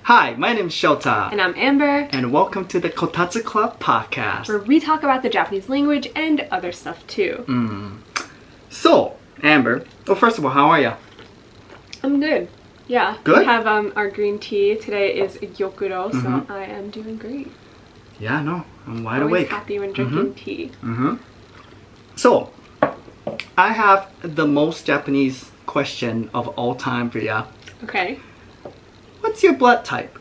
Hi, my name's Shota. And I'm Amber. And welcome to the Kotatsu Club Podcast. Where we talk about the Japanese language and other stuff too. So, Amber, well, first of all, how are you? I'm good. Yeah. Good? We have our green tea. Today is Gyokuro, so I am doing great. Yeah, no, I'm wide Always awake. happy when drinking tea. So, I have the most Japanese question of all time for you. Okay. What's your blood type?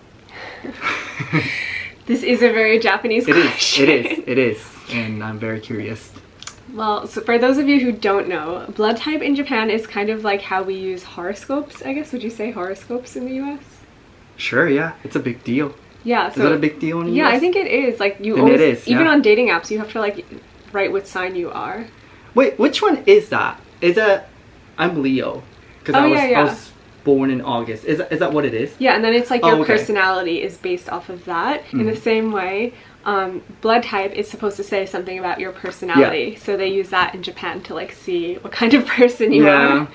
This is a very Japanese question. It is. And I'm very curious. Well, so for those of you who don't know, blood type in Japan is kind of like how we use horoscopes, I guess. Would you say horoscopes in the US? Sure, yeah. It's a big deal. Yeah. Is that a big deal in the US? Yeah, I think it is. Like you Then always, it is, even yeah. on dating apps, you have to like write what sign you are. Wait, which one is that? Is that... I'm Leo. Because I was born in August. Is that what it is? Yeah, and then it's like your okay. personality is based off of that. In the same way, blood type is supposed to say something about your personality. Yeah. So they use that in Japan to like see what kind of person you are.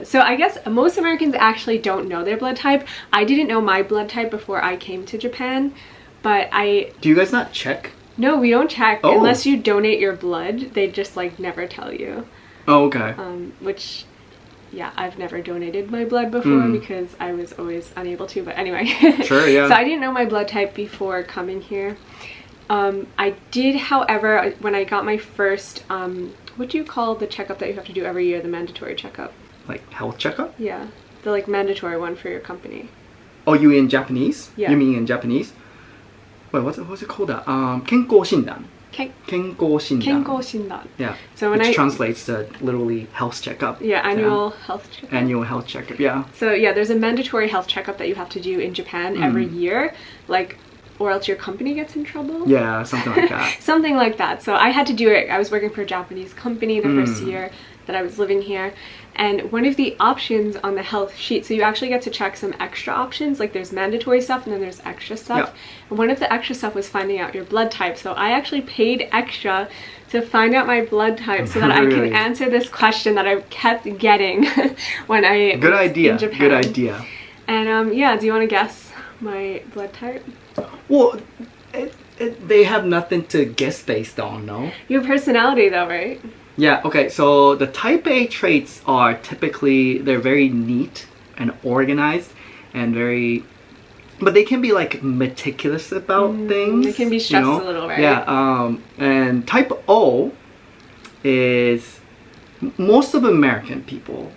So I guess most Americans actually don't know their blood type. I didn't know my blood type before I came to Japan, but Do you guys not check? No, we don't check. Oh. Unless you donate your blood, they just like never tell you. Oh, okay. Which... yeah, I've never donated my blood before because I was always unable to, but anyway. Sure, yeah. So I didn't know my blood type before coming here. I did, however, when I got my first, what do you call the checkup that you have to do every year, the mandatory checkup? Like health checkup? Yeah, the like mandatory one for your company. Oh, you in Japanese? Yeah. You mean in Japanese? Wait, what's it called? 健康診断. 健康診断. 健康診断. Yeah. So when Which translates to literally health checkup. Yeah, annual health checkup. Annual health checkup, yeah. So yeah, there's a mandatory health checkup that you have to do in Japan every year, like, or else your company gets in trouble. Yeah, something like that. Something like that. So I had to do it. I was working for a Japanese company the first year that I was living here, and one of the options on the health sheet, so you actually get to check some extra options, like there's mandatory stuff and then there's extra stuff. Yeah. And one of the extra stuff was finding out your blood type. So I actually paid extra to find out my blood type so that I can answer this question that I kept getting when I was in Japan. Good idea. And yeah, do you want to guess my blood type? Well, they have nothing to guess based on, no? Your personality though, right? Yeah, okay, so the type A traits are typically, they're very neat and organized and very, but they can be like meticulous about things. They can be stressed a little, right? Yeah, and type O is most of American people.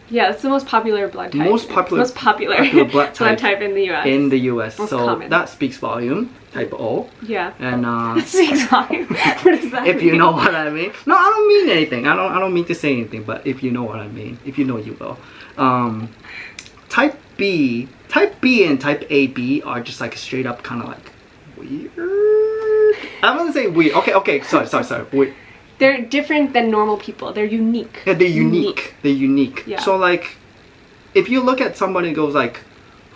Yeah, it's the most popular blood type. Most popular blood type in the US. In the US, most so common. That speaks volume. Type O. Yeah. And that speaks volume. What does that mean? If you know what I mean. No, I don't mean anything. I don't mean to say anything. But if you know what I mean, if you know, you will. Type B and type AB are just like straight up kind of like weird. I'm gonna say weird. Okay. Sorry. Weird. They're different than normal people. They're unique. Yeah, they're unique. They're unique. Yeah. So like, if you look at somebody and goes like,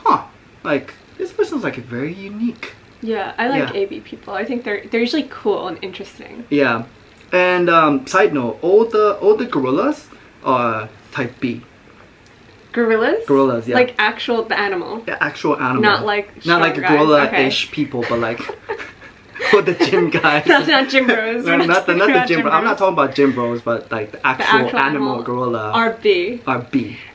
huh, like this person's like very unique. Yeah, I like AB people. I think they're usually cool and interesting. Yeah, and side note, all the gorillas are type B. Gorillas? Gorillas, yeah. Like the animal. The actual animal. Not like gorilla-ish people, but like or the gym guys. not gym bros. No, not the gym bros. I'm not talking about gym bros, but like the actual animal gorilla. Are B.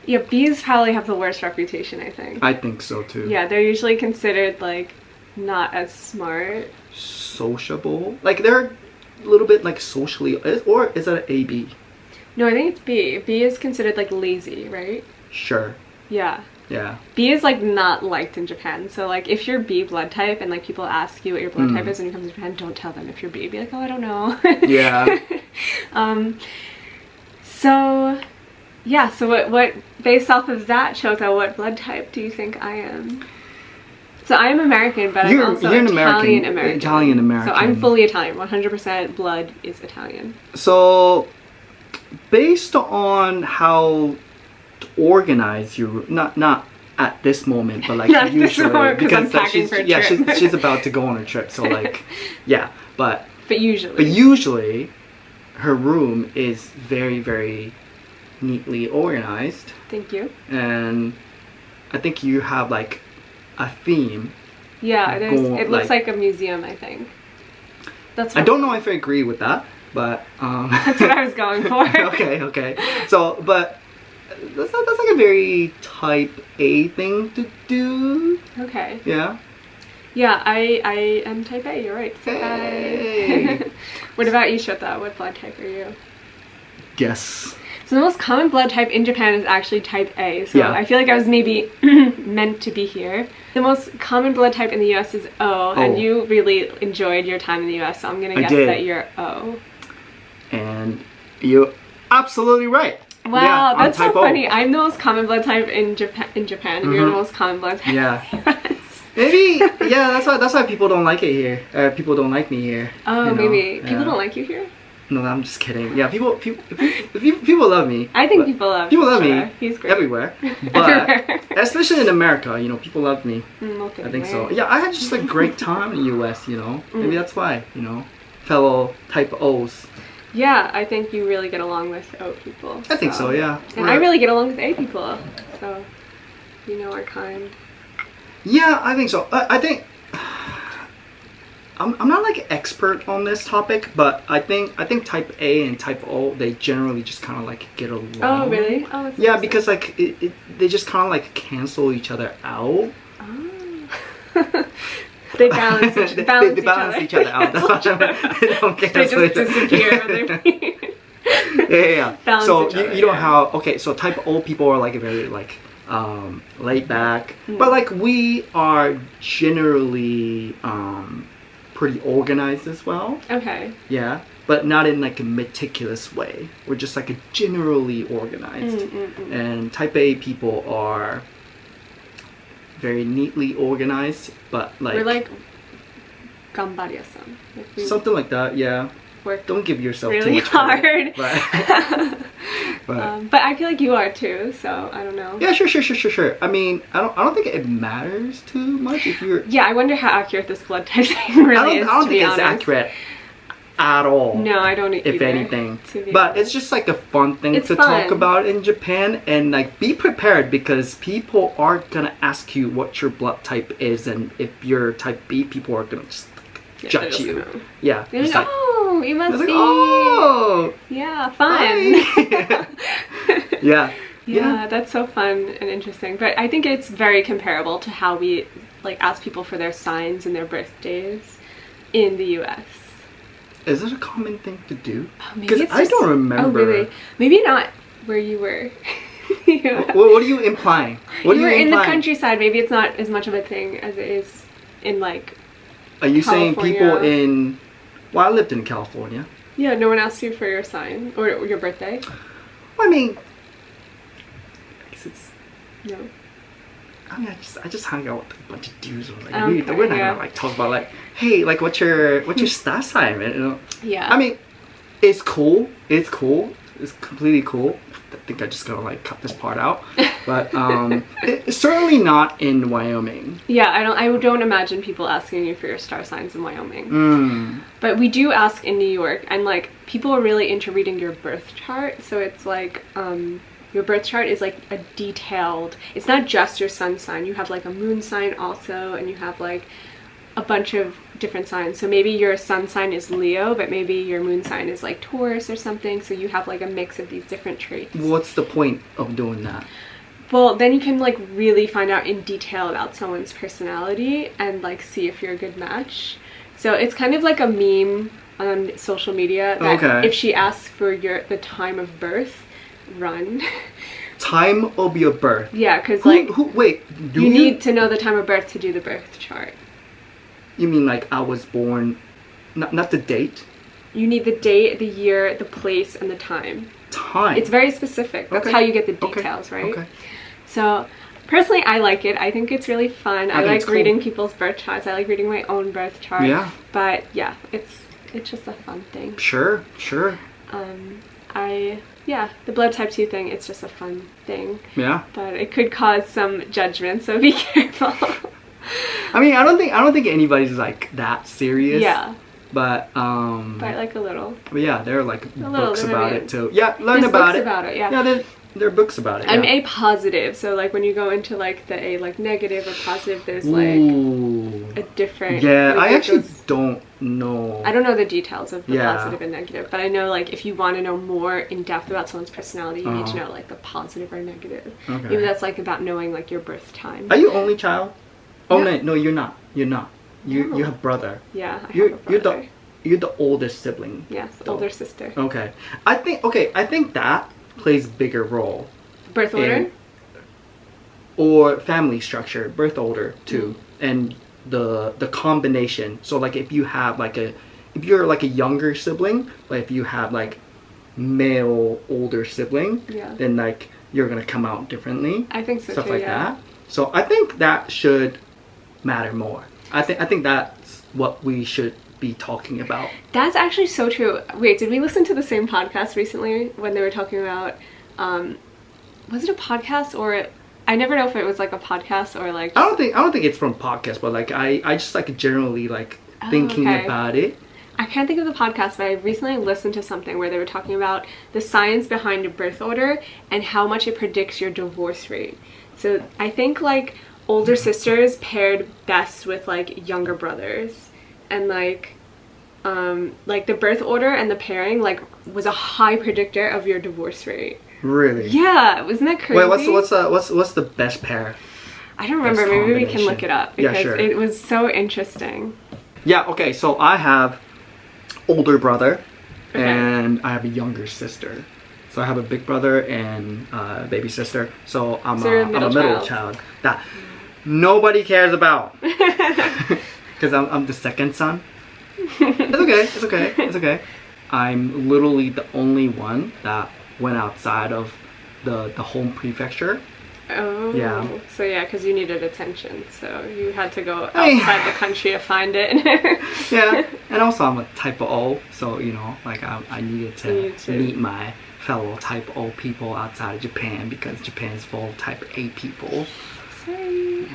Yeah, Bs probably have the worst reputation, I think. I think so too. Yeah, they're usually considered like not as smart. Sociable. Like they're a little bit like socially, or is that an AB? No, I think it's B. B is considered like lazy, right? Sure. Yeah. Yeah. B is like not liked in Japan. So like if you're B blood type and like people ask you what your blood type is when you come to Japan, don't tell them if you're B. Be like, oh, I don't know. Yeah. So yeah, so what based off of that, Shota, what blood type do you think I am? So I am American, but I'm also Italian American. Italian American. So I'm fully Italian. 100% blood is Italian. So based on how organize your not at this moment, but like usually because she's about to go on a trip, so like but usually her room is very, very neatly organized. Thank you. And I think you have like a theme. Yeah, it looks like like a museum, I think. That's I don't know if I agree with that, but that's what I was going for. okay. So, but that's like a very type A thing to do. Okay. Yeah. Yeah, I am type A. You're right. Hey. What about you, Shota? What blood type are you? Yes. So the most common blood type in Japan is actually type A. So Yeah. I feel like I was maybe meant to be here. The most common blood type in the US is O, and you really enjoyed your time in the US, so I'm gonna guess that you're O. And you're absolutely right. Wow, yeah, that's so funny. O. I'm the most common blood type in Japan, and you're the most common blood type. Yeah. in the US. Maybe, yeah. That's why people don't like it here. People don't like me here. Oh, you know? maybe Yeah. people don't like you here. No, I'm just kidding. Yeah, people love me. I think people love me. He's great. Everywhere, but especially in America, you know, people love me. I think so. Yeah, I had just a great time in the U.S. You know, maybe that's why. You know, fellow type O's. Yeah, I think you really get along with O people. I think so. Yeah. And I really get along with A people. So, you know our kind. Yeah, I think so. I think. I'm not like an expert on this topic, but I think type A and type O, they generally just kind of like get along. Oh really? Oh, that's yeah, because like they just kind of like cancel each other out. Oh. They balance each, they balance each other out. That's what they don't cancel. They just disappear. Yeah. Balance So each other, you know how so type O people are like very like laid back, but like we are generally pretty organized as well. Okay. Yeah, but not in like a meticulous way. We're just like a generally organized. And type A people are very neatly organized, but like we're like ganbariya-san. Like something like that. Yeah. Work Don't give yourself really too much hard. credit, but I feel like you are too. So I don't know. yeah, sure. I mean, I don't think it matters too much if you're. Yeah, I wonder how accurate this blood type thing really is. I don't think it's accurate at all. No, I don't if either, anything. But it's just like a fun thing to fun. talk about in Japan, and like be prepared because people are gonna ask you what your blood type is, and if you're type B, people are gonna just judge you. Know. Yeah. They're like, oh, you must like, be. oh, yeah, fun. Yeah, that's so fun and interesting. But I think it's very comparable to how we like ask people for their signs and their birthdays in the US. Is it a common thing to do? Because I don't remember. Oh, really? Maybe not where you were. Yeah. What are you implying? What you were in the countryside. Maybe it's not as much of a thing as it is in like. Are you California. saying people in? Well, I lived in California. Yeah, no one asked you for your sign or your birthday. I mean, it's. No. I mean, I just hung out with a bunch of dudes. Like, Okay, we're not gonna like talk about like, hey, like what's your star sign, man? You know? Yeah. I mean, it's cool. It's completely cool. I think I just gotta like cut this part out. But it's certainly not in Wyoming. Yeah, I don't imagine people asking you for your star signs in Wyoming. But we do ask in New York, and like people are really into reading your birth chart. So it's like your birth chart is like a detailed. It's not just your sun sign. You have like a moon sign also, and you have like a bunch of different signs. So maybe your sun sign is Leo, but maybe your moon sign is like Taurus or something. So you have like a mix of these different traits. What's the point of doing that? Well, then you can like really find out in detail about someone's personality and like see if you're a good match. So it's kind of like a meme on social media that if she asks for the time of birth, run. Time of your birth? Yeah, because like wait, you need to know the time of birth to do the birth chart. You mean like I was born, not the date? You need the date, the year, the place, and the time. Time. It's very specific. That's how you get the details, right? Okay. So personally, I like it. I think it's really fun. I like reading people's birth charts. I like reading my own birth chart. Yeah. But yeah, it's just a fun thing. Sure. The blood type 2 thing, it's just a fun thing. Yeah. But it could cause some judgment, so be careful. I mean, I don't think anybody's like that serious. Yeah. But like a little. But yeah, there are like books little about it too. Yeah, learn There's about books it. about it, yeah. Yeah, there are books about it. I'm yeah. A positive, so like when you go into like the A like negative or positive, there's like Ooh. a different. Yeah, like, I actually goes- don't know. I don't know the details of the Yeah. positive and negative, but I know like if you want to know more in depth about someone's personality, you need to know like the positive or negative. Okay. Maybe that's like about knowing like your birth time. Are you only child? Oh No. no, you're not. You're not. You No. you have brother. Yeah, I You're have a brother. you're the oldest sibling. Yes, though. older sister. Okay. I think that plays a bigger role. Birth order? in- or family structure, birth order too, and the combination. So like if you have like if you're like a younger sibling, like if you have like male older sibling, Yeah. then like you're gonna come out differently. I think so Stuff too, like yeah. that. So I think that should matter more. I think that's what we should be talking about. That's actually so true. Wait, did we listen to the same podcast recently when they were talking about, was it a podcast or, I never know if it was like a podcast or like. I don't think it's from podcast, but like I just like generally like thinking okay. about it. I can't think of the podcast, but I recently listened to something where they were talking about the science behind a birth order and how much it predicts your divorce rate. So I think like older sisters paired best with like younger brothers, and like the birth order and the pairing like was a high predictor of your divorce rate. Really? Yeah, wasn't that crazy? Wait, what's the best pair? I don't remember. best Maybe we can combination? look it up Yeah, because sure. it was so interesting. Yeah. Okay. So I have older brother, Okay. and I have a younger sister. So I have a big brother and a baby sister. So I'm So you're a a middle middle child. child that nobody cares about because I'm the second son. It's okay. It's okay. It's okay. I'm literally the only one that went outside of the home prefecture. Oh. Yeah. So yeah, because you needed attention, so you had to go Hey. outside the country to find it. Yeah, and also I'm a type O, so you know, like I needed to You too. meet my fellow type O people outside of Japan because Japan's full of type A people. Sorry.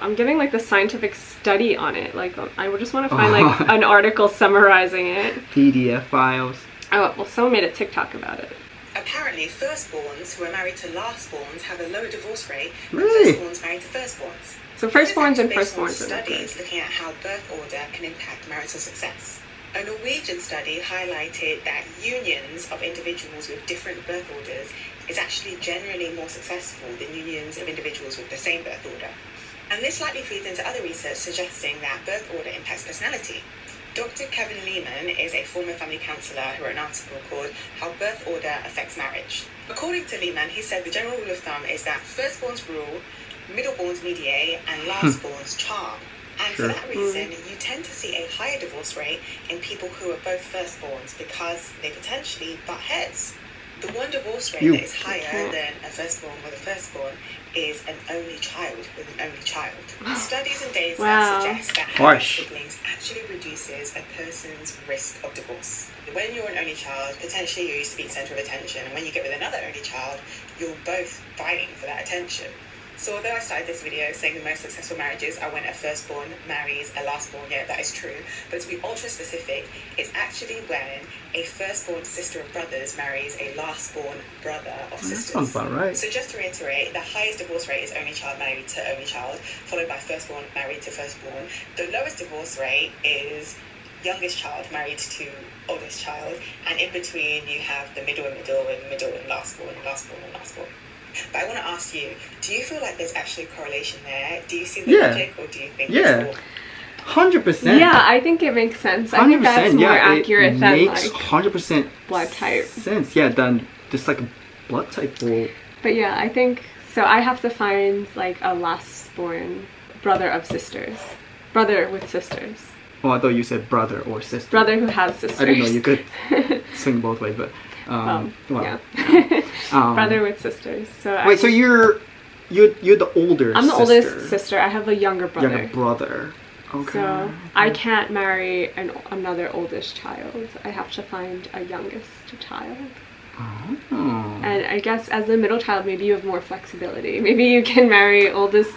I'm getting like the scientific study on it. Like I would just want to find like an article summarizing it. PDF files. Oh well, someone made a TikTok about it. Apparently, firstborns who are married to lastborns have a lower divorce rate than Really? firstborns married to firstborns. So firstborns and Based on firstborns are not good. studies looking at how birth order can impact marital success. A Norwegian study highlighted that unions of individuals with different birth orders is actually generally more successful than unions of individuals with the same birth order. And this likely feeds into other research suggesting that birth order impacts personality. Dr. Kevin Lehman is a former family counsellor who wrote an article called How Birth Order Affects Marriage. According to Lehman, he said the general rule of thumb is that firstborns rule, middleborns mediate, and lastborns charm. And Sure. for that reason, you tend to see a higher divorce rate in people who are both firstborns because they potentially butt heads. The one divorce rate You- that is higher than a firstborn with a firstborn is an only child with an only child. Studies and data Wow. suggest that having Harsh. siblings actually reduces a person's risk of divorce. When you're an only child, potentially you're used to being the centre of attention, and when you get with another only child, you're both fighting for that attention. So although I started this video saying the most successful marriages are when a firstborn marries a lastborn, yeah, that is true. But to be ultra specific, it's actually when a firstborn sister of brothers marries a lastborn brother of That sisters. sounds about right. So just to reiterate, the highest divorce rate is only child married to only child, followed by firstborn married to firstborn. The lowest divorce rate is youngest child married to oldest child, and in between you have the middle and lastborn and lastborn. But I want to ask you, do you feel like there's actually a correlation there? Do you see the Yeah. logic, or do you think Yeah. it's all 100%. Yeah, I think it makes sense. I think that's more accurate it than makes like 100% blood type. sense. Yeah, than just like a blood type rule. But yeah, I think so. I have to find like a last-born brother of sisters, brother with sisters, Oh, I thought you said brother or sister. brother who has sisters. I didn't know you could swing both ways, but well, yeah, um, brother with sisters. So Wait, so you're the older. I'm the sister. oldest sister. I have a younger brother. Younger brother. Okay. So I can't marry another oldest child. I have to find a youngest child. Oh. And I guess as the middle child, maybe you have more flexibility. Maybe you can marry oldest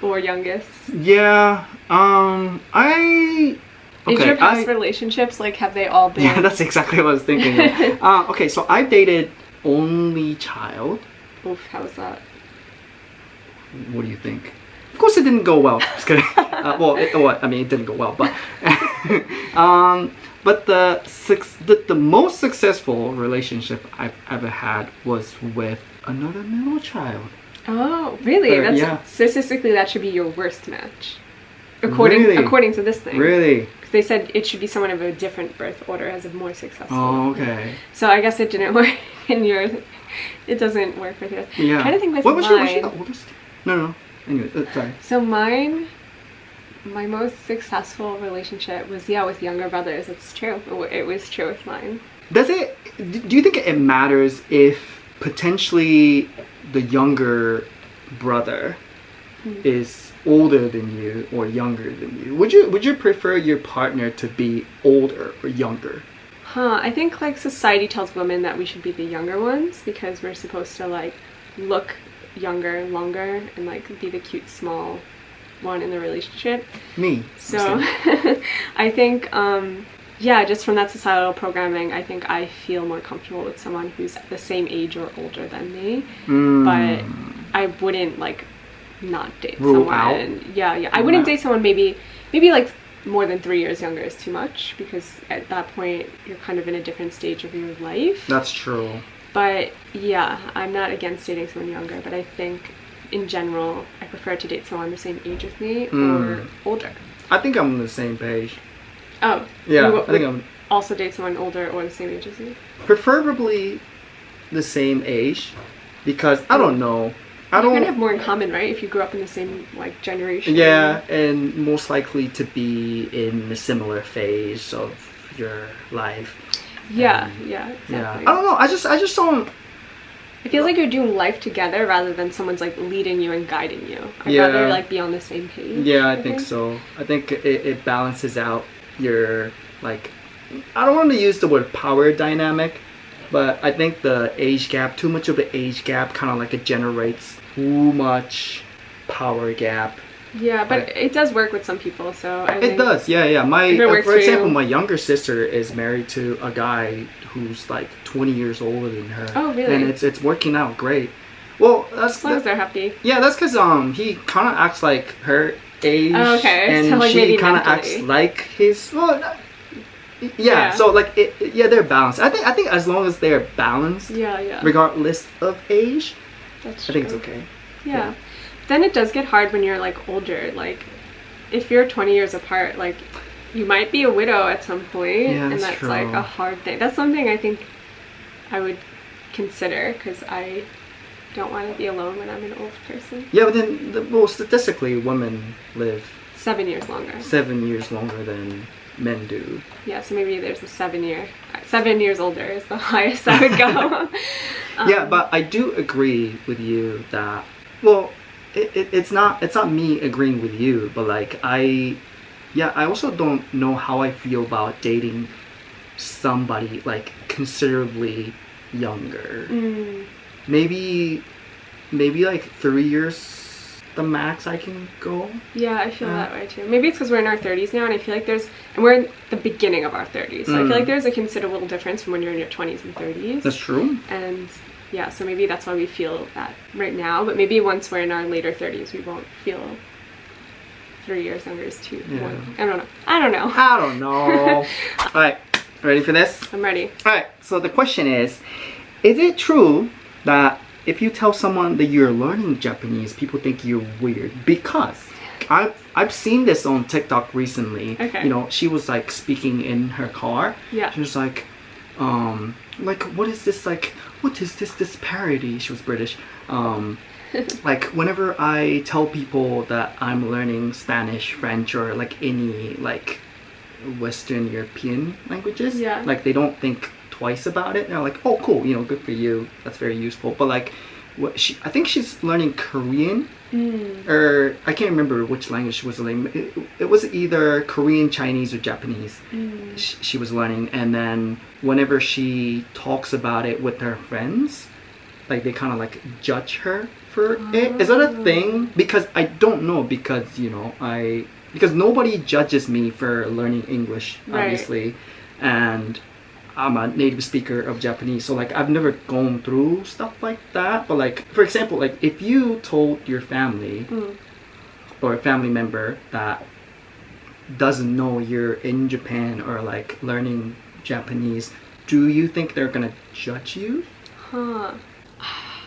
or youngest. Yeah. I. Is Okay, your past relationships, like, have they all been... Yeah, that's exactly what I was thinking. Okay, so I dated only child. Oof, how's that? What do you think? Of course, it didn't go well. Just kidding. It didn't go well, but but the most successful relationship I've ever had was with another middle child. Oh, really? Yeah. That's statistically that should be your worst match, according to this thing. Really? They said it should be someone of a different birth order as a more successful. Oh, okay. So I guess it didn't work in yours. It doesn't work with yours. Yeah. I'm trying to think with Was mine. she the oldest? No. Anyway, sorry. So my most successful relationship was with younger brothers. It's true. It was true with mine. Do you think it matters if potentially the younger brother is older than you or younger than you? Would you prefer your partner to be older or younger? I think like society tells women that we should be the younger ones because we're supposed to like look younger, longer, and like be the cute small one in the relationship. Me. So I think just from that societal programming, I think I feel more comfortable with someone who's the same age or older than me. But I wouldn't like not date Rule someone. out? Yeah. I wouldn't date someone maybe like more than 3 years younger is too much because at that point you're kind of in a different stage of your life. That's true. But yeah, I'm not against dating someone younger, but I think in general I prefer to date someone the same age as me or older. I think I'm on the same page. Oh. Yeah, You I think I'm also date someone older or the same age as you? preferably the same age because I don't know. You're gonna have more in common, right? If you grew up in the same like generation. Yeah, and most likely to be in a similar phase of your life. Yeah, exactly. Yeah. I don't know. I just don't. It feels like you're doing life together rather than someone's like leading you and guiding you. I'd Yeah. rather like be on the same page. Yeah, I think so. I think it balances out your like. I don't want to use the word power dynamic, but I think the age gap, too much of an age gap, kind of like it generates too much power gap. Yeah, but it does work with some people, so I think It does, yeah. If it works For for example, you. my younger sister is married to a guy who's like 20 years older than her. Oh, really? And it's working out great. Well, as long as they're happy. yeah, that's because he kind of acts like her age, Oh, okay. and So, like, she maybe kind of mentally. acts like his. Well, yeah. So like, they're balanced. I think as long as they're balanced, Yeah. regardless of age, That's I think it's true. okay. Yeah. Then it does get hard when you're like older. Like if you're 20 years apart, like you might be a widow at some point, Yeah, and that's that's true. like a hard thing. That's something I think I would consider because I don't want to be alone when I'm an old person. Yeah, but then, statistically, women live 7 years longer. 7 years longer than men do. Yeah, so maybe there's a 7 years older is the highest I would go. Yeah, but I do agree with you that, well, it's not me agreeing with you, but like I also don't know how I feel about dating somebody like considerably younger. Maybe like 3 years the max I can go. Yeah, I feel that way too. Maybe it's because we're in our 30s now, and I feel like and we're in the beginning of our 30s, so I feel like there's a considerable difference from when you're in your 20s and 30s. That's true. And yeah, so maybe that's why we feel that right now, but maybe once we're in our later 30s, we won't feel 3 years younger is too more. I don't know. All right, ready for this? I'm ready. All right, so the question is it true that if you tell someone that you're learning Japanese, people think you're weird? Because I've seen this on TikTok recently. Okay. You know, she was like speaking in her car. Yeah. She was like what is this parody? She was British. Like whenever I tell people that I'm learning Spanish, French, or like any like Western European languages, Yeah. like they don't think twice about it. They're like, oh cool, you know, good for you, that's very useful. But like I think she's learning Korean, or I can't remember which language she was learning. It was either Korean, Chinese, or Japanese. She was learning, and then whenever she talks about it with her friends, like they kind of like judge her for it. Is that a thing? Because I don't know, because you know because nobody judges me for learning English, Right. obviously, and I'm a native speaker of Japanese, so like I've never gone through stuff like that. But like, for example, like if you told your family or a family member that doesn't know you're in Japan or like learning Japanese, do you think they're gonna judge you?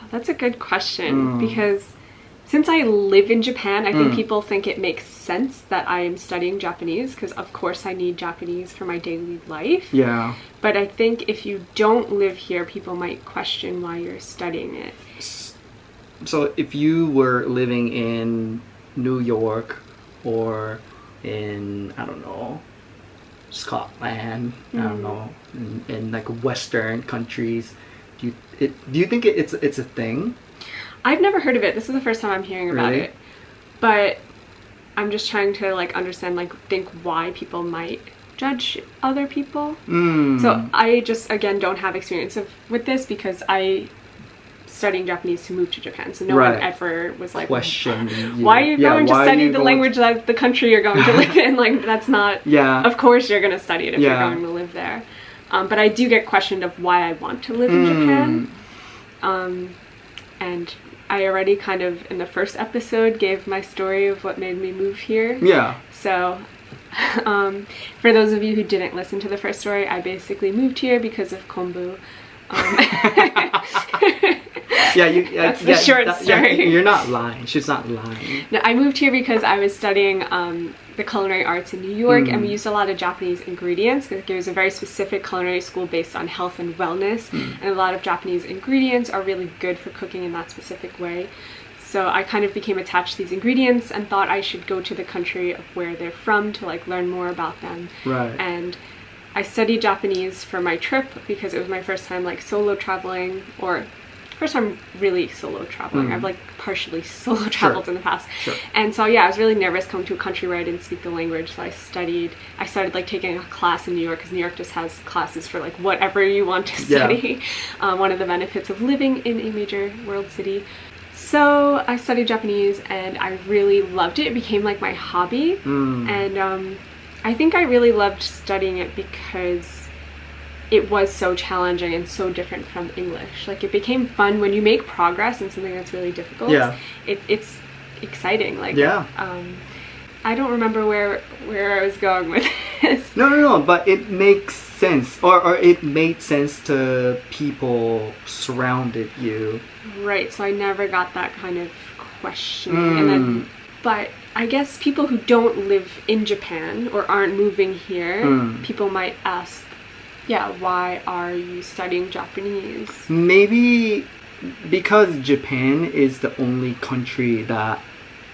That's a good question, because since I live in Japan, I think people think it makes sense that I am studying Japanese, because of course I need Japanese for my daily life. Yeah. But I think if you don't live here, people might question why you're studying it. So if you were living in New York or in, I don't know, Scotland, I don't know, in like Western countries, do you think it's a thing? I've never heard of it. This is the first time I'm hearing about Really? it. But I'm just trying to like understand, like think why people might judge other people. So I just, again, don't have experience with this because I studying Japanese to move to Japan. So no one ever was like, question why are you going to study the language that the country you're going to live in? Like, that's not, of course you're going to study it if you're going to live there. But I do get questioned of why I want to live in Japan. And I already kind of, in the first episode, gave my story of what made me move here. Yeah. So, for those of you who didn't listen to the first story, I basically moved here because of kombu. That's the short story. You're not lying. She's not lying. No, I moved here because I was studying the culinary arts in New York, and we used a lot of Japanese ingredients. It was a very specific culinary school based on health and wellness, and a lot of Japanese ingredients are really good for cooking in that specific way. So I kind of became attached to these ingredients and thought I should go to the country of where they're from to like learn more about them. Right. And I studied Japanese for my trip because it was my first time like solo traveling, or first time really solo traveling. I've like partially solo traveled in the past. And so yeah, I was really nervous coming to a country where I didn't speak the language. So I started like taking a class in New York, because New York just has classes for like whatever you want to study. One of the benefits of living in a major world city. So I studied Japanese and I really loved it. It became like my hobby. And I think I really loved studying it because it was so challenging and so different from English. Like, it became fun when you make progress in something that's really difficult. It's exciting. Like, I don't remember where I was going with this. No, but it makes sense, or it made sense to people surrounded you. Right, so I never got that kind of questioning. But I guess people who don't live in Japan or aren't moving here, people might ask, why are you studying Japanese? Maybe because Japan is the only country that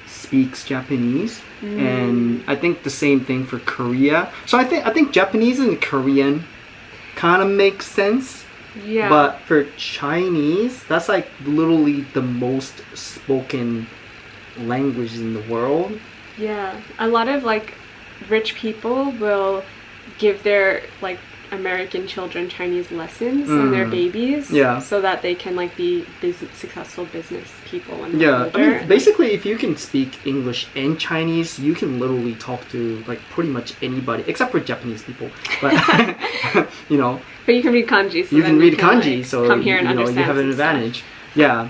speaks Japanese, and I think the same thing for Korea. So I think Japanese and Korean kind of makes sense. Yeah. But for Chinese, that's like literally the most spoken language in the world. Yeah, a lot of like rich people will give their like American children Chinese lessons when they're babies, so that they can like be successful business people when they're older. I mean, basically, if you can speak English and Chinese, you can literally talk to like pretty much anybody, except for Japanese people. But you know, but you can read kanji. So you can read kanji, like, so come here and understand. You have an advantage. Yeah.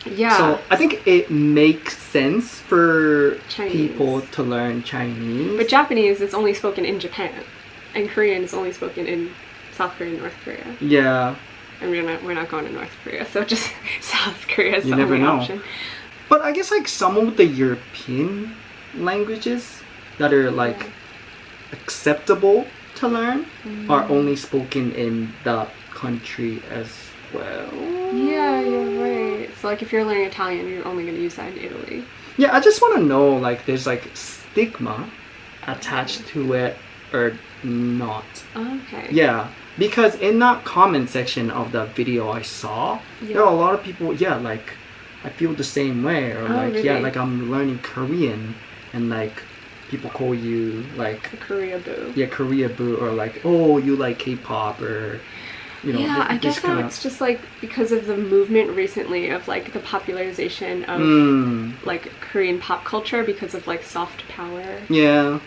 Yeah. So I think it makes sense for Chinese. people to learn Chinese. But Japanese is only spoken in Japan, and Korean is only spoken in South Korea and North Korea. Yeah. And we're not going to North Korea, so just South Korea is the only option. But I guess like some of the European languages that are like acceptable to learn are only spoken in the country as well. Yeah, you're right. So like if you're learning Italian, you're only going to use that in Italy. Yeah, I just want to know like there's like stigma attached to it or not. Okay. Yeah, because in that comment section of the video I saw, there are a lot of people, like I feel the same way, or like really? like I'm learning Korean and like people call you like a Korea boo. Yeah, Korea boo, or like, oh, you like K-pop, or you know. Yeah, I guess it's just like because of the movement recently of like the popularization of like Korean pop culture because of like soft power. Yeah.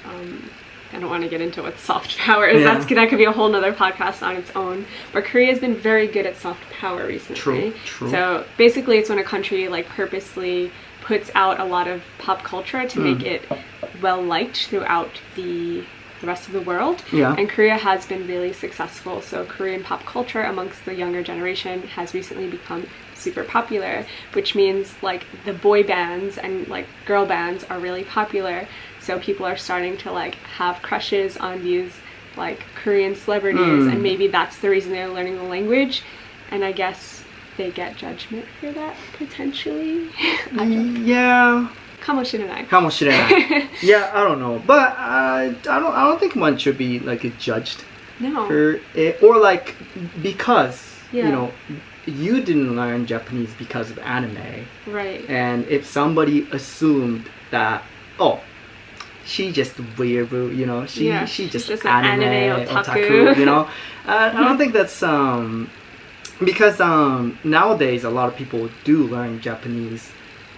I don't want to get into what soft power is. Yeah. That could be a whole nother podcast on its own. But Korea has been very good at soft power recently. True. So basically it's when a country like purposely puts out a lot of pop culture to make it well liked throughout the rest of the world. Yeah. And Korea has been really successful. So Korean pop culture amongst the younger generation has recently become super popular, which means like the boy bands and like girl bands are really popular. So people are starting to like have crushes on these like Korean celebrities, and maybe that's the reason they're learning the language. And I guess they get judgment for that potentially. Yeah. かもしれない。かもしれない. Yeah, I don't know, but I don't think one should be like judged No. for it, or like because Yeah. you know you didn't learn Japanese because of anime, Right. and if somebody assumed that she just weeaboo, you know, she just she's an anime otaku, you know, I don't think that's because nowadays a lot of people do learn Japanese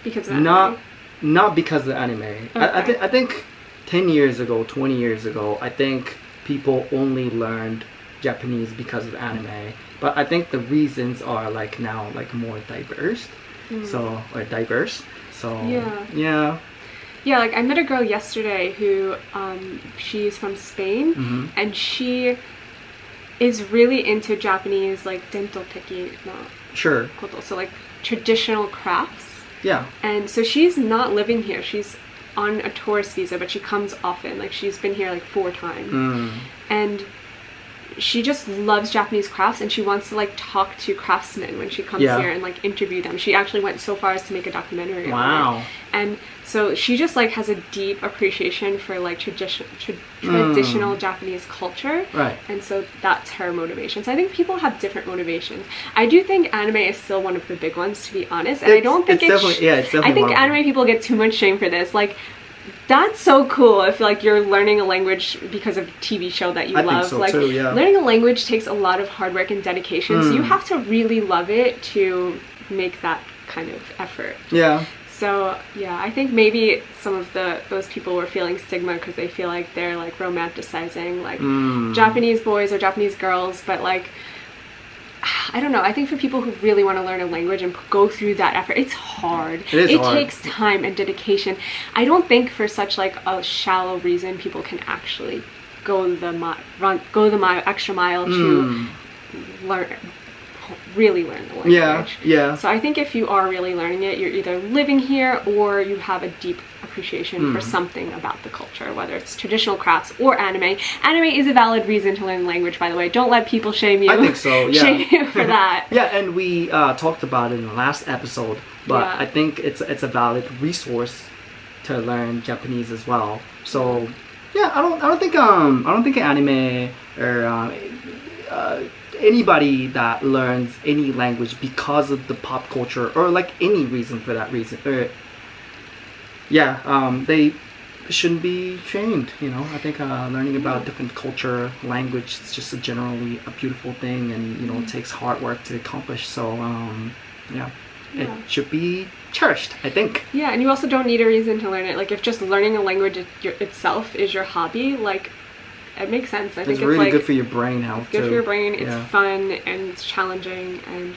Because of anime. not because of anime. Okay. I think 10 years ago, 20 years ago, I think people only learned Japanese because of anime. But I think the reasons are like now like more diverse. So yeah. Yeah, like I met a girl yesterday who she's from Spain, and she is really into Japanese like dentoteki no Sure. koto, so like traditional crafts. Yeah. And so she's not living here. She's on a tourist visa, but she comes often. Like she's been here like 4 times. And she just loves Japanese crafts, and she wants to like talk to craftsmen when she comes here and like interview them. She actually went so far as to make a documentary on it. And so she just like has a deep appreciation for like traditional Japanese culture. Right. And so that's her motivation. So I think people have different motivations. I do think anime is still one of the big ones, to be honest. And I don't think it's definitely I think one of them. anime people get too much shame for this. Like, that's so cool if like you're learning a language because of a TV show that you love. Think so like too, yeah. learning a language takes a lot of hard work and dedication. So you have to really love it to make that kind of effort. Yeah. So yeah, I think maybe some of those people were feeling stigma because they feel like they're like romanticizing like Japanese boys or Japanese girls, but like I don't know. I think for people who really want to learn a language and go through that effort, it's hard. It hard. Takes time and dedication. I don't think for such like a shallow reason people can actually go the extra mile to really learn the language. Yeah. So I think if you are really learning it, you're either living here or you have a deep appreciation for something about the culture, whether it's traditional crafts or anime. Anime is a valid reason to learn language, by the way. Don't let people shame you. I think so, yeah. Shame you for that. Yeah, and we talked about it in the last episode, but I think it's a valid resource to learn Japanese as well. So yeah, I don't think anime or anybody that learns any language because of the pop culture or like any reason for that reason, they shouldn't be shamed, you know. I think learning about different culture, language is just generally a beautiful thing, and you know it takes hard work to accomplish. So it should be cherished, I think. Yeah, and you also don't need a reason to learn it. Like if just learning a language itself is your hobby, like it makes sense. I think it's really like good for your brain health. Good too. for your brain. It's fun and it's challenging, and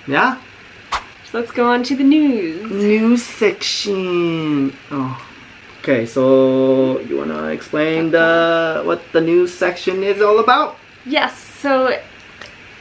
Yeah. So let's go on to the news. News section. Oh. Okay, so you wanna explain what the news section is all about? Yes. So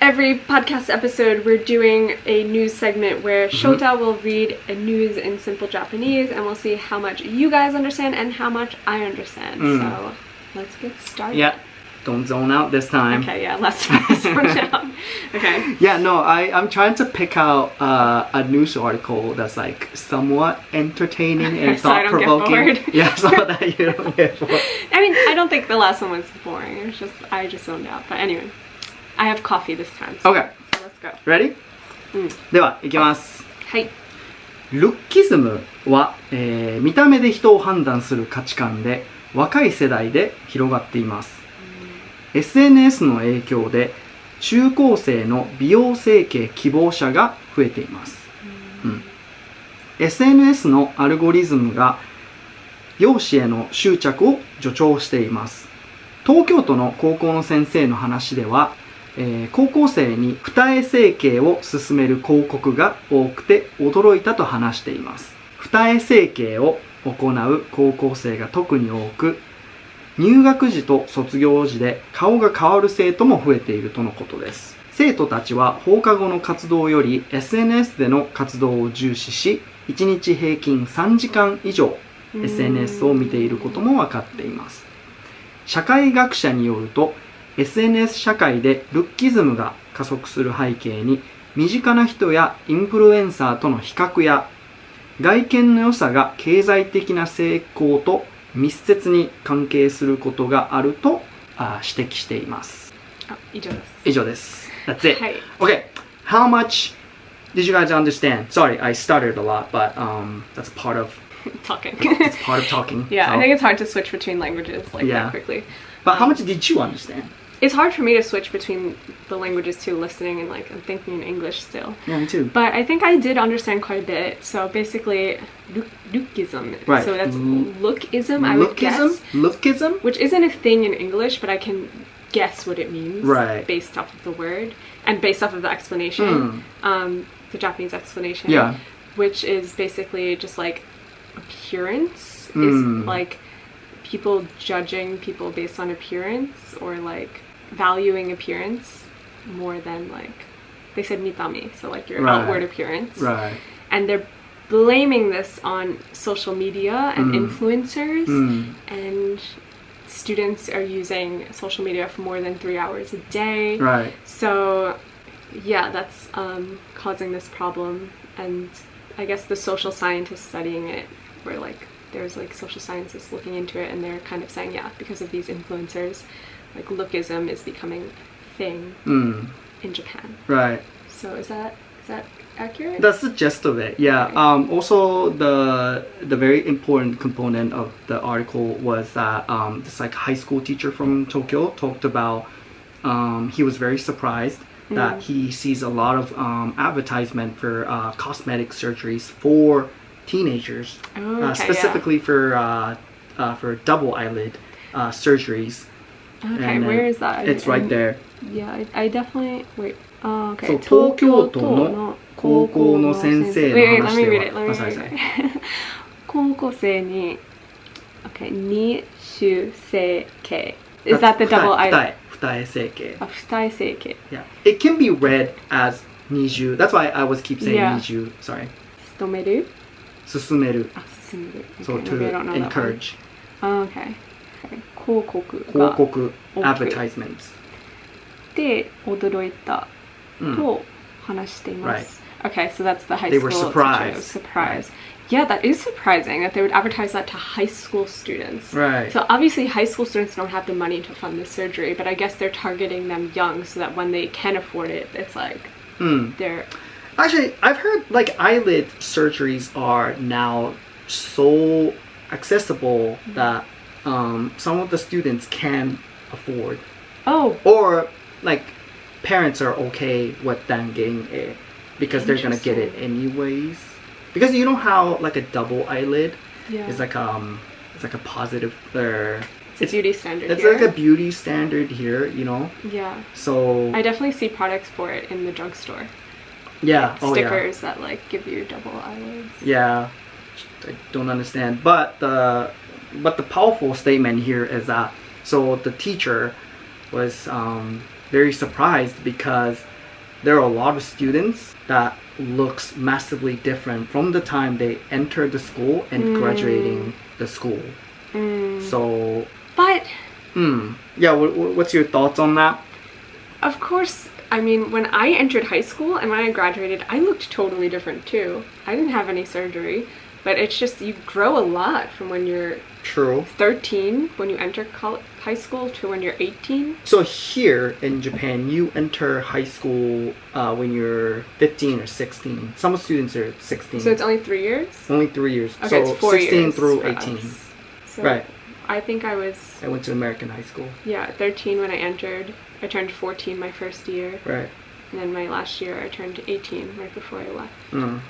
every podcast episode, we're doing a news segment where Shota will read a news in simple Japanese, and we'll see how much you guys understand and how much I understand. So let's get started. Yeah. Don't zone out this time. Okay, yeah, let's zone out. Okay. Yeah, no, I'm trying to pick out a news article that's like somewhat entertaining and so I don't get thought-provoking. bored. Yeah, so that you don't get bored. I mean, I don't think the last one was boring. It was just, I just zoned out. But anyway, I have coffee this time. So, Okay. So let's go. Ready? では、いきます。はい。ルッキズムは、見た目で人を判断する価値観で若い世代で広がっています。SNS の影響で中高生の美容整形希望者が増えています。SNS のアルゴリズムが容姿への執着を助長しています。東京都の高校の先生の話では、高校生に二重整形を勧める広告が多くて驚いたと話しています。二重整形を行う高校生が特に多く、入学時と卒業時で顔が変わる生徒も増えているとのことです。生徒たちは放課後の活動より SNS での活動を重視し、1日平均3時間以上 SNS を見ていることも分かっています。社会学者によると、SNS 社会でルッキズムが加速する背景に、身近な人やインフルエンサーとの比較や、外見の良さが経済的な成功と密接に関係することがあると指摘しています。以上です。以上です。That's it. はい。Okay. How much did you guys understand? Sorry, I stuttered a lot, but that's part of Talking. it's part of talking. Yeah, so. I think it's hard to switch between languages that quickly. But how much did you understand? It's hard for me to switch between the languages too, listening and I'm thinking in English still. Yeah, me too. But I think I did understand quite a bit. So basically, lookism. Right. So that's lookism, I would guess. Lookism? Which isn't a thing in English, but I can guess what it means. Right. Based off of the word and based off of the explanation. The Japanese explanation. Yeah. Which is basically just like appearance. Is like people judging people based on appearance or like valuing appearance more than like they said mitame, so like your outward appearance. Right. And they're blaming this on social media and influencers and students are using social media for more than 3 hours a day. Right. So yeah, that's causing this problem, and I guess the social scientists studying it were like, there's like social scientists looking into it, and they're kind of saying, yeah, because of these influencers, like lookism is becoming a thing in Japan. Right. So is that accurate? That's the gist of it. Yeah. Okay. Also, the very important component of the article was that this like high school teacher from Tokyo talked about he was very surprised that he sees a lot of advertisement for cosmetic surgeries for teenagers, specifically for double eyelid surgeries. Okay, where is that? It's right there. Yeah, I definitely wait. Oh, okay. そう、東京都の高校の先生の話では、高校生に、okay, 二種整形。Is that the double eyelid? 二重整形。二重整形。Yeah. It can be read as 20. That's why I was keep saying 20. Sorry. 勤める？進める。進める。So to encourage. Okay. 広告。広告。advertisements. で驚いたと話しています。Okay, so that's the high school. They were surprised. Surprised. Yeah, that is surprising that they would advertise that to high school students. Right. So obviously high school students don't have the money to fund the surgery, but I guess they're targeting them young so that when they can afford it, it's like they're... Actually, I've heard like eyelid surgeries are now so accessible that some of the students can afford. Oh. Or like parents are okay with them getting it because they're gonna get it anyways. Because you know how like a double eyelid is like it's like a positive it's a beauty standard. It's here. like a beauty standard here, you know. Yeah. So I definitely see products for it in the drugstore. Yeah. Like stickers that like give you double eyelids. Yeah. I don't understand, but the powerful statement here is that so the teacher was very surprised because there are a lot of students that looks massively different from the time they enter the school and graduating the school. So, but yeah, what's your thoughts on that? Of course, I mean, when I entered high school and when I graduated, I looked totally different too. I didn't have any surgery, but it's just you grow a lot from when you're 13 when you enter high school to when you're 18. So here in Japan, you enter high school when you're 15 or 16. Some students are 16. So it's only 3 years? Only 3 years. Okay, so it's 4 16 years through for 18. us. So right. I think I went to American high school. Yeah, 13 when I entered. I turned 14 my first year. Right. And then my last year I turned 18 right before I left. 13,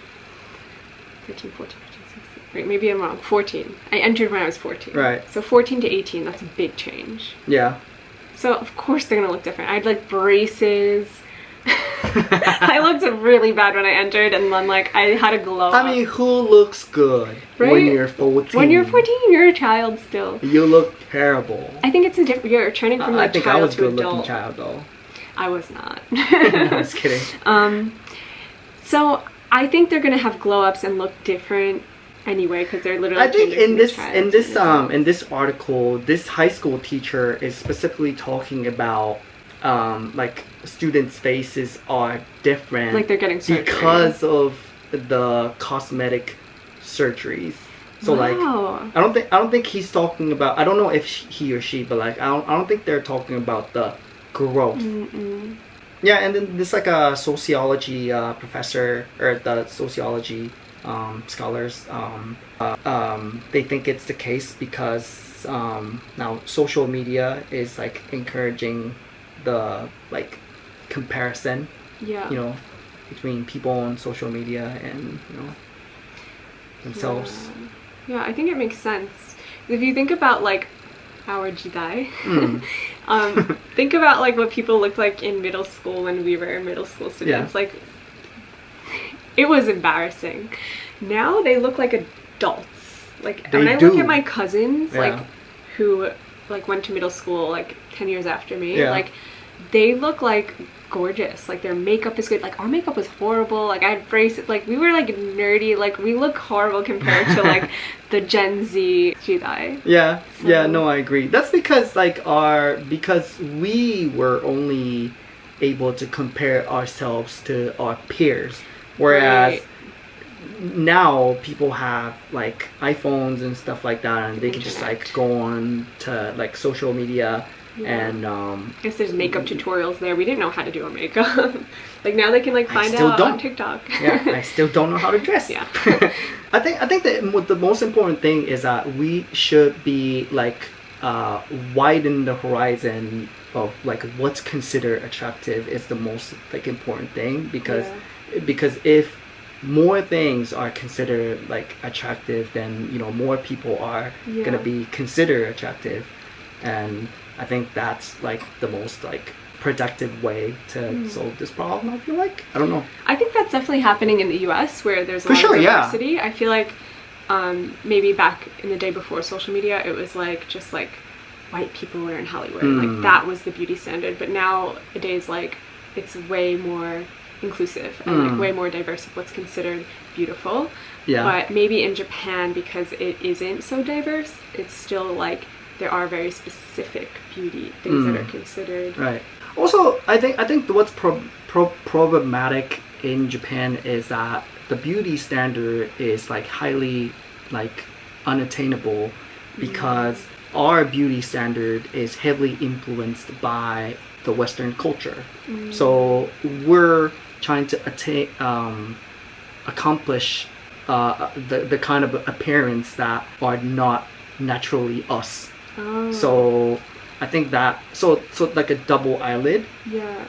14, 15, 16. Wait, maybe I'm wrong. 14. I entered when I was 14. Right. So 14 to 18, that's a big change. Yeah. So of course they're gonna look different. I had like braces. I looked really bad when I entered, and then like I had a glow up. I mean, who looks good Right? when you're 14? When you're 14, you're a child still. You look terrible. I think it's a different. You're turning from I like think I child was a to good looking adult. child though. I was not. I was kidding. So I think they're gonna have glow ups and look different anyway, because they're literally. I think changing in from a child to in this article, this high school teacher is specifically talking about like students' faces are different, like they're getting surgery. because of the cosmetic surgeries. So Wow. like I don't think he's talking about, I don't know if he or she, but like I don't think they're talking about the growth. Mm-mm. Yeah, and then this like a sociology professor, or the sociology scholars, they think it's the case because now social media is like encouraging the like comparison, Yeah. you know, between people on social media and, you know, themselves. Yeah, I think it makes sense. If you think about like our jidai, think about like what people looked like in middle school when we were middle school students. Yeah. Like, it was embarrassing. Now they look like adults. Like when I look at my cousins, Yeah. like who like went to middle school like 10 years after me, Yeah. like they look like gorgeous. Like their makeup is good. Like our makeup was horrible. Like I had braces. Like we were like nerdy. Like we look horrible compared to like the Gen Z jidai. Yeah, So- yeah, no, I agree. That's because like because we were only able to compare ourselves to our peers, whereas Right. now people have like iPhones and stuff like that, and they can just like go on to like social media. Yeah. And I guess there's makeup tutorials there. We didn't know how to do our makeup. Like now they can like I find still out don't. on TikTok. yeah, I still don't know how to dress. Yeah. I think that the most important thing is that we should be like widen the horizon of like what's considered attractive is the most like important thing, because if more things are considered like attractive, then, you know, more people are gonna be considered attractive, and I think that's like the most like productive way to solve this problem. I feel like, I don't know. I think that's definitely happening in the US where there's a For lot sure, of yeah. diversity. I feel like maybe back in the day before social media, it was like just like white people were in Hollywood. Like that was the beauty standard. But nowadays, like it's way more inclusive and like way more diverse of what's considered beautiful. Yeah. But maybe in Japan, because it isn't so diverse, it's still like there are very specific beauty things that are considered. Right. Also, I think what's problematic in Japan is that the beauty standard is like highly like unattainable, because our beauty standard is heavily influenced by the Western culture. So we're trying to accomplish the kind of appearance that are not naturally us. Oh. So I think that so like a double eyelid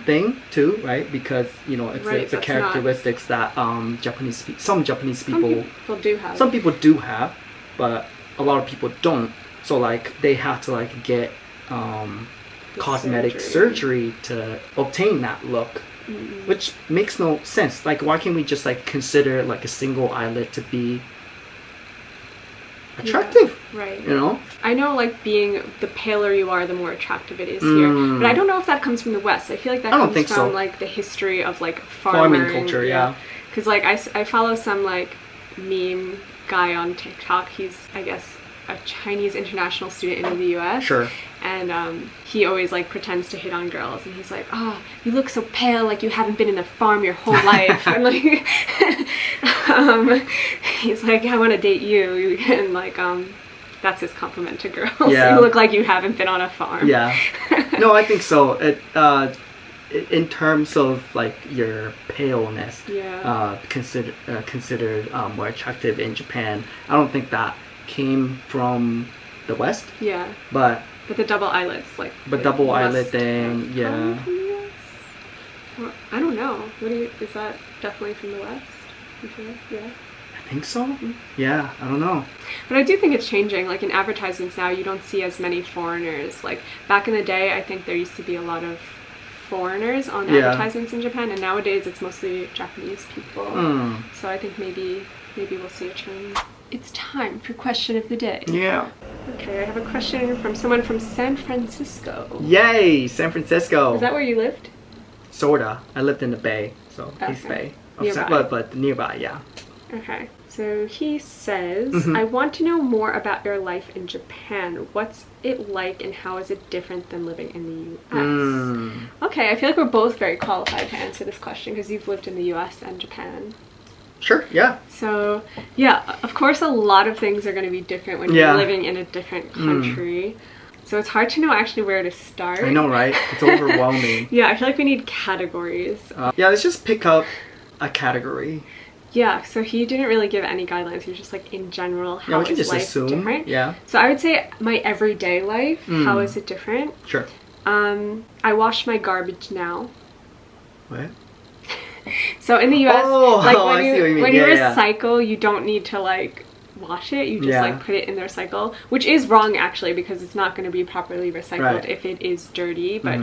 thing too, right? Because, you know, it's Right, it's a that's characteristics that some Japanese people Some people do have, but a lot of people don't. So like they have to like get cosmetic surgery to obtain that look, which makes no sense. Like, why can't we just like consider like a single eyelid to be attractive? Right. You know? I know, like, being the paler you are, the more attractive it is here. But I don't know if that comes from the West. I feel like that comes from like the history of like farming culture. Yeah. Because like I follow some like meme guy on TikTok. He's, I guess, a Chinese international student in the U.S. Sure. And he always like pretends to hit on girls, and he's like, "Oh, you look so pale, like you haven't been in a farm your whole life." And like, he's like, "I want to date you," and like, that's his compliment to girls. Yeah. You look like you haven't been on a farm. Yeah. No, I think so. In terms of like your paleness, considered more attractive in Japan. I don't think that came from the West. Yeah. But the double eyelids, like. But double eyelid thing, yeah. Well, I don't know. Is that definitely from the West? You sure? Yeah. I think so. Yeah, I don't know. But I do think it's changing. Like in advertisements now, you don't see as many foreigners. Like back in the day, I think there used to be a lot of foreigners on advertisements in Japan, and nowadays it's mostly Japanese people. So I think maybe we'll see a change. It's time for question of the day. Yeah. Okay, I have a question from someone from San Francisco. Yay, San Francisco. Is that where you lived? Sorta. I lived in the Bay, so East Bay. Nearby. But nearby, yeah. Okay. So he says, I want to know more about your life in Japan. What's it like and how is it different than living in the US? Okay, I feel like we're both very qualified to answer this question because you've lived in the US and Japan. Sure, yeah. So, yeah, of course a lot of things are going to be different when you're living in a different country. So it's hard to know actually where to start. I know, right? It's overwhelming. Yeah, I feel like we need categories. Yeah, let's just pick up a category. Yeah, so he didn't really give any guidelines. He was just like, in general, how is life different? Yeah. So I would say my everyday life, how is it different? Sure. I wash my garbage now. What? So in the US, when you recycle, you don't need to like wash it. You just like put it in the recycle, which is wrong actually because it's not going to be properly recycled if it is dirty. But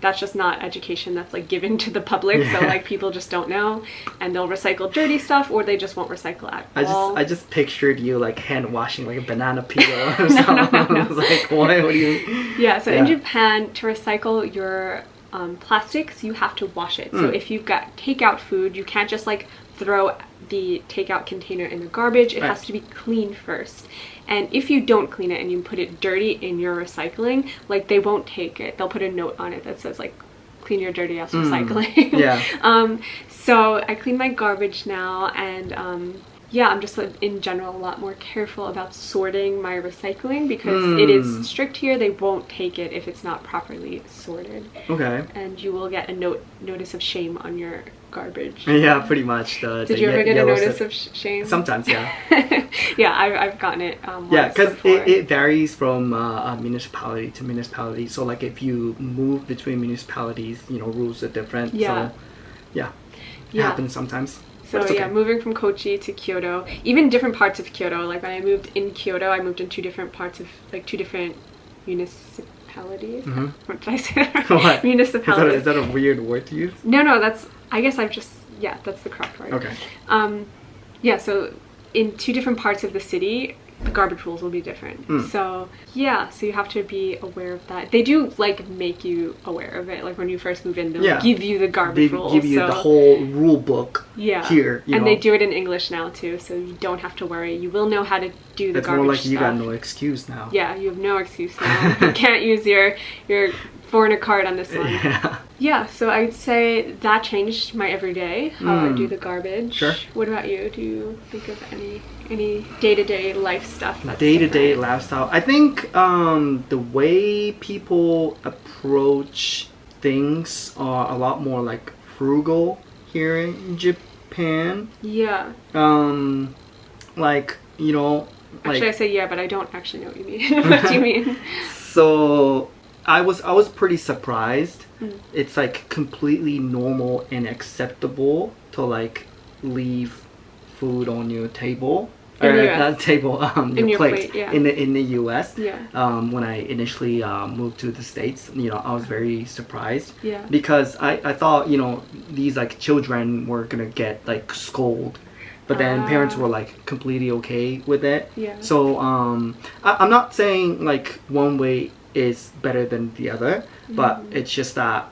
that's just not education that's like given to the public. So like people just don't know, and they'll recycle dirty stuff, or they just won't recycle at all. I just pictured you like hand washing like a banana peel or something. I was like, what do you? Yeah. So in Japan, to recycle your plastics, you have to wash it. So if you've got takeout food, you can't just like throw the takeout container in the garbage. It has to be cleaned first. And if you don't clean it and you put it dirty in your recycling, like they won't take it. They'll put a note on it that says like, clean your dirty ass recycling. So I clean my garbage now, and I'm just in general a lot more careful about sorting my recycling because it is strict here. They won't take it if it's not properly sorted. Okay. And you will get a notice of shame on your garbage. Yeah, pretty much. Did you ever get a notice of shame? Sometimes, yeah. Yeah, I've gotten it yeah, because it varies from municipality to municipality. So like if you move between municipalities, rules are different. Yeah. So yeah, it happens sometimes. So yeah, moving from Kochi to Kyoto, even different parts of Kyoto. Like when I moved in Kyoto, I moved in two different municipalities. What did I say? What? Municipalities. Is that a weird word to use? No, that's the correct word. Okay. Yeah, so in two different parts of the city, the garbage rules will be different. So yeah, so you have to be aware of that. They do like make you aware of it. Like when you first move in, they'll give you the garbage rules. They give you the whole rule book here. And they do it in English now too, so you don't have to worry. You will know how to do the garbage stuff. It's more like you got no excuse now. Yeah, you have no excuse now. You can't use your foreigner card on this one. Yeah, so I'd say that changed my everyday, how I do the garbage. Sure. What about you? Do you think of any day-to-day life stuff that's day-to-day lifestyle? I think the way people approach things are a lot more like frugal here in Japan. Yeah. Actually, I say yeah, but I don't actually know what you mean. What do you mean? So I was pretty surprised. It's like completely normal and acceptable to like leave food on your table. Not table, your plate. In the US. When I initially moved to the States, I was very surprised. Because I thought, these like children were gonna get like scolded. But then parents were like completely okay with it. So I'm not saying like one way is better than the other, but it's just that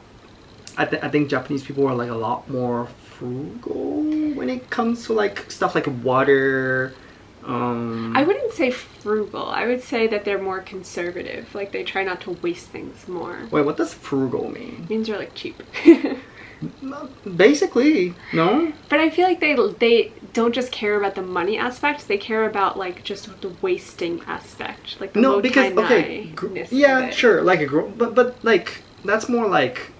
I think Japanese people are like a lot more frugal when it comes to like stuff like water. I wouldn't say frugal. I would say that they're more conservative. Like they try not to waste things more. Wait, what does frugal mean? It means they're like cheap. Basically, no. But I feel like they don't just care about the money aspect. They care about like just the wasting aspect, like the sure, like but like that's more like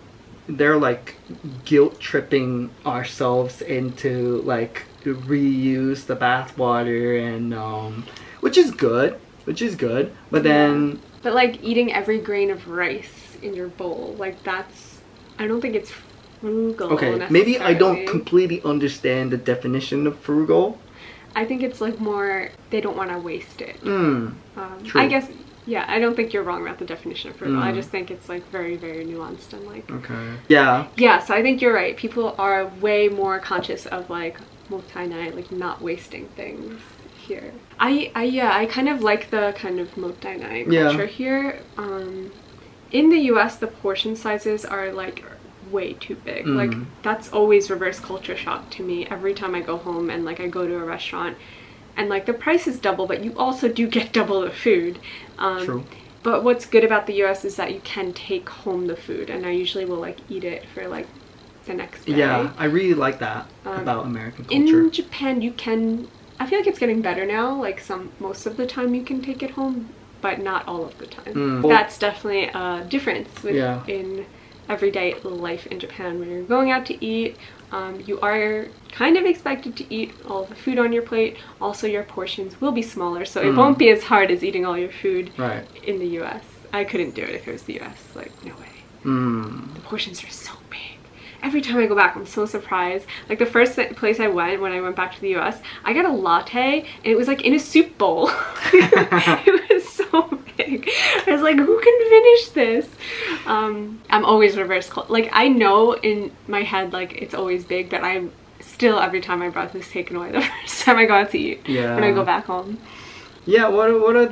they're like guilt tripping ourselves into like reuse the bath water and which is good, but then but like eating every grain of rice in your bowl, like I don't think it's frugal. Okay, maybe I don't completely understand the definition of frugal. I think it's like more they don't want to waste it. True. I guess, yeah, I don't think you're wrong about the definition of frugal. I just think it's like very, very nuanced and like... Okay. Yeah. Yeah, so I think you're right. People are way more conscious of like mottainai, like not wasting things here. I kind of like the kind of mottainai culture here. In the US, the portion sizes are like way too big. Like that's always reverse culture shock to me every time I go home and like I go to a restaurant and like the price is double, but you also do get double the food. True. But what's good about the US is that you can take home the food, and I usually will like eat it for like the next day. Yeah, I really like that about American culture. In Japan, you can, I feel like it's getting better now, like most of the time you can take it home, but not all of the time. That's definitely a difference in everyday life in Japan. When you're going out to eat, you are kind of expected to eat all the food on your plate. Also, your portions will be smaller, so it won't be as hard as eating all your food in the US. I couldn't do it if it was the US. Like, no way. The portions are so big. Every time I go back, I'm so surprised. Like the first place I went when I went back to the US, I got a latte and it was like in a soup bowl. It was so big. I was like, who can finish this? I'm always reverse. Like I know in my head like it's always big, but I'm still every time my breath is taken away the first time I go out to eat. When I go back home. Yeah, what are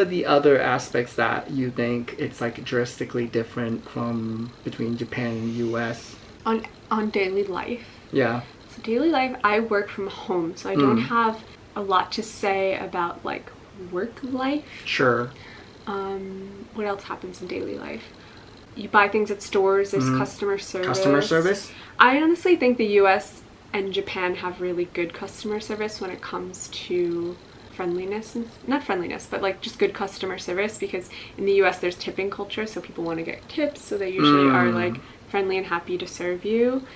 the other aspects that you think it's like drastically different from between Japan and US? On daily life. Yeah. So daily life, I work from home, so I don't have a lot to say about like work life. Sure. What else happens in daily life? You buy things at stores, there's customer service. Customer service? I honestly think the US and Japan have really good customer service when it comes to friendliness, and not friendliness, but like just good customer service, because in the US there's tipping culture, so people want to get tips, so they usually are like friendly and happy to serve you.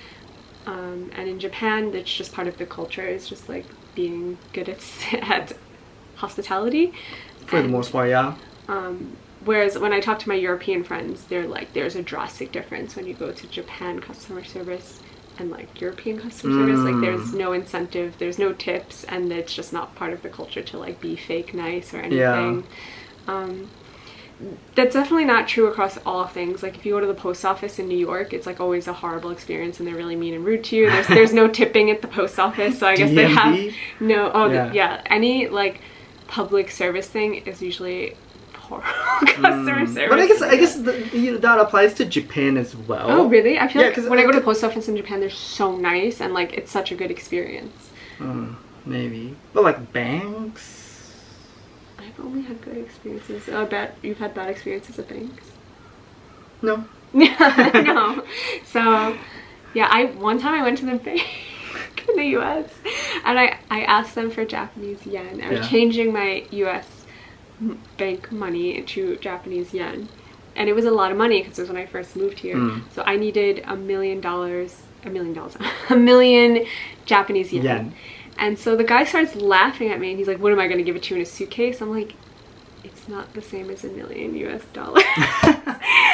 And in Japan, it's just part of the culture, is just like being good at hospitality. For the most part, yeah. Whereas when I talk to my European friends, they're like, there's a drastic difference when you go to Japan customer service and like European customer service. Like there's no incentive, there's no tips, and it's just not part of the culture to like be fake nice or anything. That's definitely not true across all things. Like if you go to the post office in New York, it's like always a horrible experience and they're really mean and rude to you. There's no tipping at the post office, so I guess they have no. Any like public service thing is usually horrible customer service. But I guess that applies to Japan as well. Oh really? I feel like when I go to the post office in Japan, they're so nice and like it's such a good experience. Maybe, but like banks. I've only had good experiences. I bet you've had bad experiences at banks. No. No. So, yeah, one time I went to the bank in the US and I asked them for Japanese yen. I was changing my US bank money to Japanese yen. And it was a lot of money because it was when I first moved here. So I needed $1 million, a million Japanese yen. And so the guy starts laughing at me and he's like, what am I going to give it to you in a suitcase? I'm like, it's not the same as $1 million US.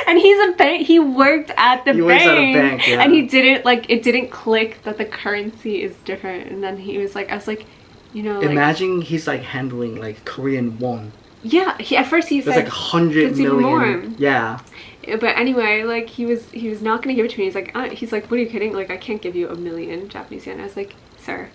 And he's a bank. He worked at the bank. Works at a bank, yeah. And he didn't it didn't click that the currency is different. And then he was like, I was like, you know, imagine he's like handling like Korean won. Yeah, at first he said it's like 100 million. More. Yeah. But anyway, like he was not going to give it to me. He's like, what are you kidding? Like I can't give you $1 million Japanese yen. I was like, sir.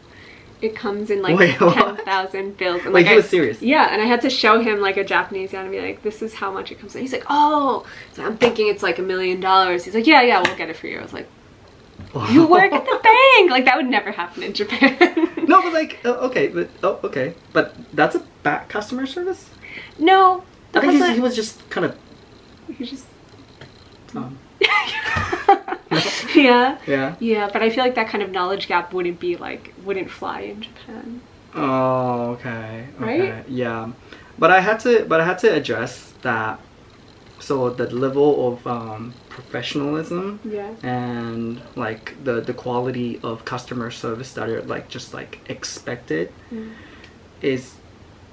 It comes in like 10,000 bills. And like he was serious. Yeah, and I had to show him like a Japanese yen and be like, this is how much it comes in. He's like, oh, so I'm thinking it's like $1 million. He's like, yeah, we'll get it for you. I was like, you work at the bank. Like that would never happen in Japan. No, but like, okay, but that's a bad customer service. No, I think he was just kind of. He just. Yeah, but I feel like that kind of knowledge gap wouldn't fly in Japan. Oh, okay. Right? Yeah, but I had to address that. So the level of professionalism and like the quality of customer service that are like just like expected is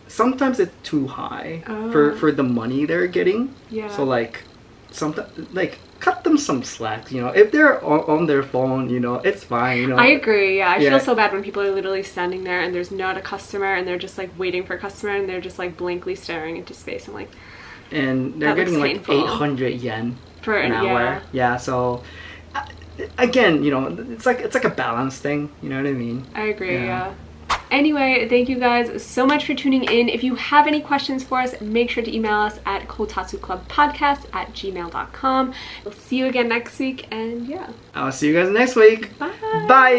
sometimes it's too high for the money they're getting. Yeah. So like sometimes like cut them some slack. You know, if they're on their phone, you know, it's fine. You know, I agree. Yeah, I Yeah. feel so bad when people are literally standing there and there's not a customer and they're just like waiting for a customer and they're just like blankly staring into space. I'm like, and they're That looks getting like painful. 800 yen for an hour. Yeah, so again, you know, it's like a balance thing. You know what I mean? I agree. Yeah. Yeah. Anyway, thank you guys so much for tuning in. If you have any questions for us, make sure to email us at kotatsuklubbpodcast@gmail.com. We'll see you again next week, and yeah. I'll see you guys next week. Bye. Bye.